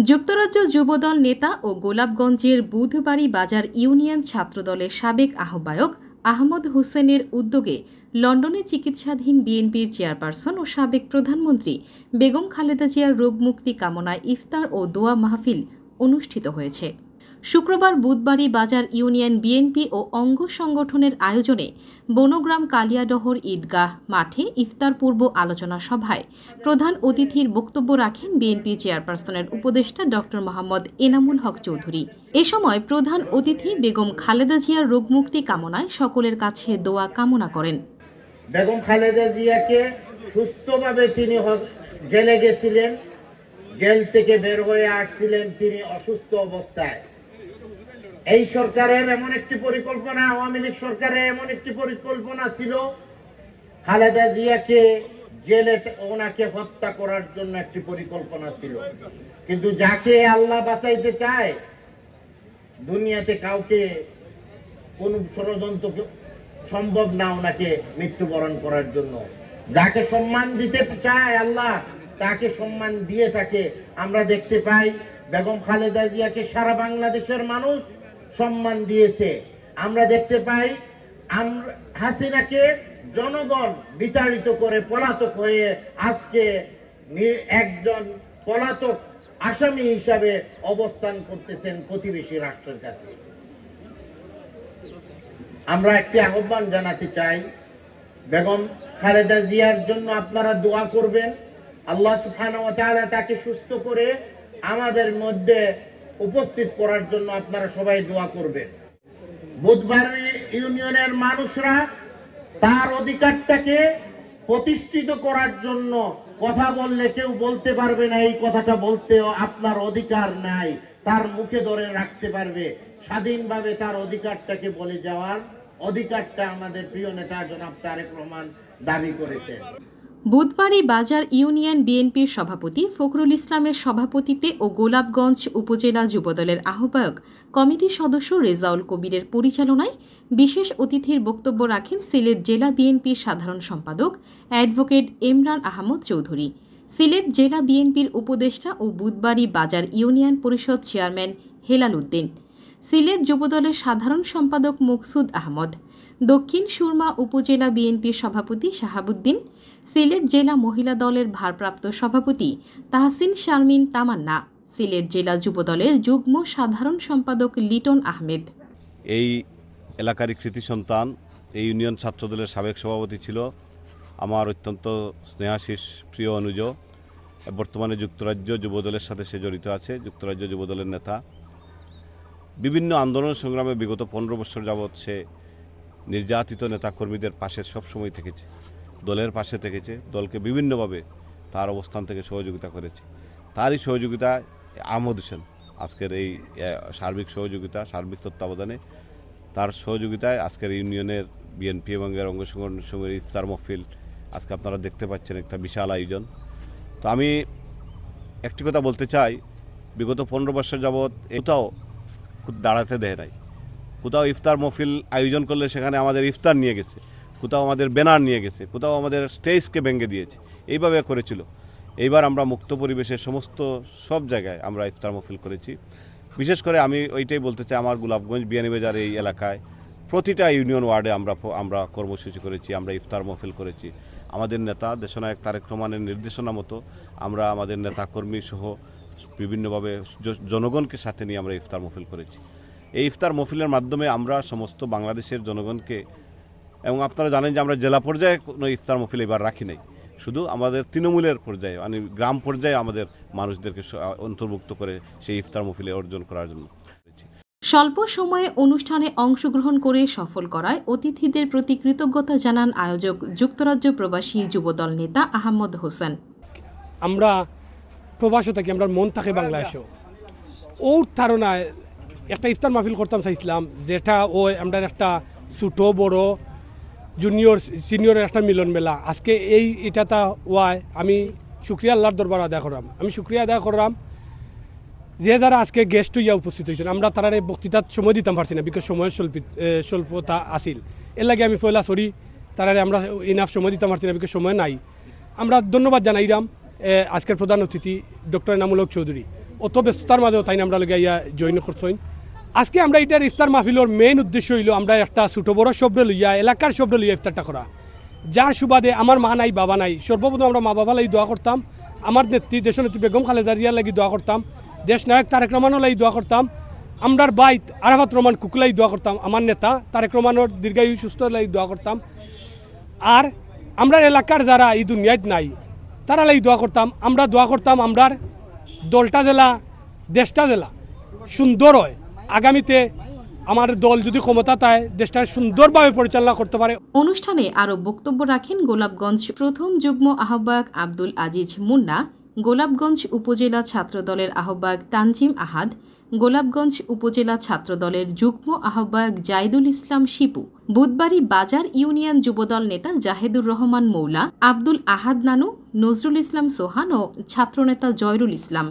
যুক্তরাজ্য যুবদল নেতা ও গোলাপগঞ্জের বুধবাড়ী বাজার ইউনিয়ন ছাত্রদলের সাবেক আহ্বায়ক আহমদ হোসেনের উদ্যোগে লন্ডনে চিকিৎসাধীন বিএনপির চেয়ারপারসন ও সাবেক প্রধানমন্ত্রী বেগম খালেদা জিয়ার রোগমুক্তি কামনায় ইফতার ও দোয়া মাহফিল অনুষ্ঠিত হয়েছে। শুক্রবার বুধবাড়ী বাজার ইউনিয়ন বিএনপি ও অঙ্গ সংগঠনের আয়োজনে বনগ্রাম কালিয়াডহর ঈদগাহ মাঠে ইফতার পূর্ব আলোচনা সভায় প্রধান অতিথির বক্তব্য রাখেন বিএনপি চেয়ারপারসনের উপদেষ্টা ড মোহাম্মদ এনামুল হক চৌধুরী। এ সময় প্রধান অতিথি বেগম খালেদা জিয়ার রোগমুক্তি কামনায় সকলের কাছে দোয়া কামনা করেন। বেগম খালেদা জিয়াকে সুস্থভাবে তিনি জেলে গেছিলেন, জেল থেকে বের হয়ে আসছিলেন তিনি অসুস্থ অবস্থায়। এই সরকারের এমন একটি পরিকল্পনা, আওয়ামী লীগ সরকারের এমন একটি পরিকল্পনা ছিল খালেদা জিয়াকে জেলে ওনাকে হত্যা করার জন্য একটি পরিকল্পনা ছিল, কিন্তু যাকে আল্লাহ বাঁচাইতে চায় দুনিয়াতে কাউকে কোন ষড়যন্ত্র সম্ভব না ওনাকে মৃত্যুবরণ করার জন্য। যাকে সম্মান দিতে চায় আল্লাহ তাকে সম্মান দিয়ে থাকে। আমরা দেখতে পাই বেগম খালেদা জিয়াকে সারা বাংলাদেশের মানুষ সম্মান দিয়েছে। আমরা দেখতে পাই হাসিনাকে জনগণ বিতাড়িত করে পলাতক হয়ে আজকে একজন পলাতক আসামি হিসাবে অবস্থান করতেছেন প্রতিবেশী রাষ্ট্রের কাছে। আমরা একটি আহ্বান জানাতে চাই, বেগম খালেদা জিয়ার জন্য আপনারা দোয়া করবেন। আল্লাহ সুবহানাহু ওয়া তাআলা তাকে সুস্থ করে আমাদের মধ্যে উপস্থিত করার জন্য আপনারা সবাই দোয়া করবেন। বুধবাড়ী ইউনিয়নের মানুষরা তার অধিকারটাকে প্রতিষ্ঠিত করার জন্য কথা বললে কেউ বলতে পারবে না এই কথাটা বলতেও আপনার অধিকার নাই, তার মুখে ধরে রাখতে পারবে। স্বাধীনভাবে তার অধিকারটাকে বলে যাওয়ার অধিকারটা আমাদের প্রিয় নেতা জনাব তারেক রহমান দাবি করেছেন। বুধবাড়ী বাজার ইউনিয়ন বিএনপির সভাপতি ফখরুল ইসলামের সভাপতিত্বে ও গোলাপগঞ্জ উপজেলা যুবদলের আহ্বায়ক কমিটির সদস্য রেজাউল কবিরের পরিচালনায় বিশেষ অতিথির বক্তব্য রাখেন সিলেট জেলা বিএনপির সাধারণ সম্পাদক অ্যাডভোকেট ইমরান আহমদ চৌধুরী, সিলেট জেলা বিএনপির উপদেষ্টা ও বুধবাড়ী বাজার ইউনিয়ন পরিষদ চেয়ারম্যান হেলাল উদ্দিন, সিলেট যুবদলের সাধারণ সম্পাদক মকসুদ আহমদ, দক্ষিণ সুরমা উপজেলা বিএনপির সভাপতি শাহাবুদ্দিন, সিলেট জেলা মহিলা দলের ভারপ্রাপ্ত সভাপতি তাহসিন শারমিন তামান্না, সিলেট জেলা যুবদলের যুগ্ম সাধারণ সম্পাদক লিটন আহমেদ। এই এলাকারই কৃতি সন্তান, এই ইউনিয়ন ছাত্রদলের সাবেক সভাপতি ছিল আমার অত্যন্ত স্নেহাশিস প্রিয় অনুজ। বর্তমানে যুক্তরাজ্য যুবদলের সাথে সে জড়িত আছে, যুক্তরাজ্য যুবদলের নেতা। বিভিন্ন আন্দোলন সংগ্রামে বিগত 15 বছর যাবৎ সে নির্যাতিত নেতাকর্মীদের পাশে সবসময় থেকেছে, দলের পাশে থেকেছে, দলকে বিভিন্নভাবে তার অবস্থান থেকে সহযোগিতা করেছে। তারই সহযোগিতায় আহমদ হোসেন আজকের এই সার্বিক সহযোগিতা, সার্বিক তত্ত্বাবধানে তার সহযোগিতায় আজকের ইউনিয়নের বিএনপি এবং এর অঙ্গ সংগঠনের সঙ্গে ইফতার মহফিল আজকে আপনারা দেখতে পাচ্ছেন, একটা বিশাল আয়োজন। তো আমি একটি কথা বলতে চাই, বিগত 15 বছর যাবৎ এটাও খুব দাঁড়াতে দেয় নাই। কোথাও ইফতার মহফিল আয়োজন করলে সেখানে আমাদের ইফতার নিয়ে গেছে, কোথাও আমাদের ব্যানার নিয়ে গেছে, কোথাও আমাদের স্টেজকে ভেঙে দিয়েছে, এইভাবে করেছিল। এইবার আমরা মুক্ত পরিবেশে সব জায়গায় আমরা ইফতার মহফিল করেছি। বিশেষ করে আমি ওইটাই বলতে চাই, আমার গোলাপগঞ্জ বিয়ানীবাজার এই এলাকায় প্রতিটা ইউনিয়ন ওয়ার্ডে আমরা কর্মসূচি করেছি, আমরা ইফতার মহফিল করেছি। আমাদের নেতা দেশনায়ক তারেক রহমানের নির্দেশনা মতো আমরা আমাদের নেতাকর্মী সহ বিভিন্নভাবে জনগণকে সাথে নিয়ে আমরা ইফতার মহফিল করেছি। এই ইফতার মহফিলের মাধ্যমে আমরা সমস্ত বাংলাদেশের জনগণকে, এবং আপনারা জানেন যে আমরা জেলা পর্যায়ে কোনো ইফতার মহফিল এবার রাখি নাই, শুধু আমাদের তৃণমূলের পর্যায়ে মানে গ্রাম পর্যায়ে আমাদের মানুষদেরকে অন্তর্ভুক্ত করে সেই ইফতার মহফিলে অর্জন করার জন্য। স্বল্প সময়ে অনুষ্ঠানে অংশগ্রহণ করে সফল করায় অতিথিদের প্রতি কৃতজ্ঞতা জানান আয়োজক যুক্তরাজ্য প্রবাসী যুবদল নেতা আহমদ হোসেন। আমরা প্রবাসে থাকি, আমরা মন থাকে বাংলাদেশও। ওর ধারণায় একটা ইফতার মাহফিল করতাম চাইছিলাম, যেটা আমরা একটা ছোটো বড় জুনিয়র সিনিয়রের একটা মিলন মেলা। আজকে এটাটা ওয়াই আমি শুক্রিয়া আল্লাহর দরবার আদায় করলাম। আমি শুক্রিয়া আদায় করলাম যে যারা আজকে গেস্ট হইয়া উপস্থিত হয়েছেন। আমরা তারা এই বক্তৃতার সময় দিতাম পারছি না, বিকজ সময়ের স্বল্পতা আসিল। এর লাগে আমি পয়লা সরি তারা আমরা ইনাফ সময় দিতাম পারছি না, বিকজ সময় নাই। আমরা ধন্যবাদ জানাইলাম আজকের প্রধান অতিথি ডক্টর এনামুল হক চৌধুরী অত ব্যস্ততার মাঝেও তাই আমরা লগে ইয়া জয়েন করছইন। আজকে আমরা এটার ইফতার মাহফিলের মেইন উদ্দেশ্য হইল আমরা একটা ছোটো বড় শব্দ লইয়া এলাকার শব্দ লইয়া ইফতারটা করা, যার সুবাদে আমার মা নাই বাবা নাই, সর্বপ্রথম আমরা মা বাবা লাগি দোয়া করতাম, আমার নেত্রী দেশনেত্রী বেগম খালেদা জিয়ার লাগি দোয়া করতাম, দেশ নায়ক তারেক রহমানও লাগি দোয়া করতাম, আমরার বাইত আরাফাত রহমান কুকুলাই দোয়া করতাম, আমার নেতা তারেক রহমানের দীর্ঘায়ু সুস্থ লাগি দোয়া করতাম। আর আমরা এলাকার যারা এই দুনিয়াত নাই তারা লাগি দোয়া করতাম। আমরা দোয়া করতাম আমরার দলটা জেলা দেশটা জেলা সুন্দর হয়, আগামীতে আমার দল যদি ক্ষমতা পায় দেশটা সুন্দরভাবে পরিচালনা করতে পারে। অনুষ্ঠানে আরও বক্তব্য রাখেন গোলাপগঞ্জ প্রথম যুগ্ম আহ্বায়ক আব্দুল আজিজ মুন্না, গোলাপগঞ্জ উপজেলা ছাত্রদলের আহ্বায়ক তানজিম আহাদ, গোলাপগঞ্জ উপজেলা ছাত্রদলের যুগ্ম আহ্বায়ক জাইদুল ইসলাম শিপু, বুধবাড়ী বাজার ইউনিয়ন যুবদল নেতা জাহেদুর রহমান মৌলা, আব্দুল আহাদ নানু, নজরুল ইসলাম সোহান ও ছাত্রনেতা জয়রুল ইসলাম।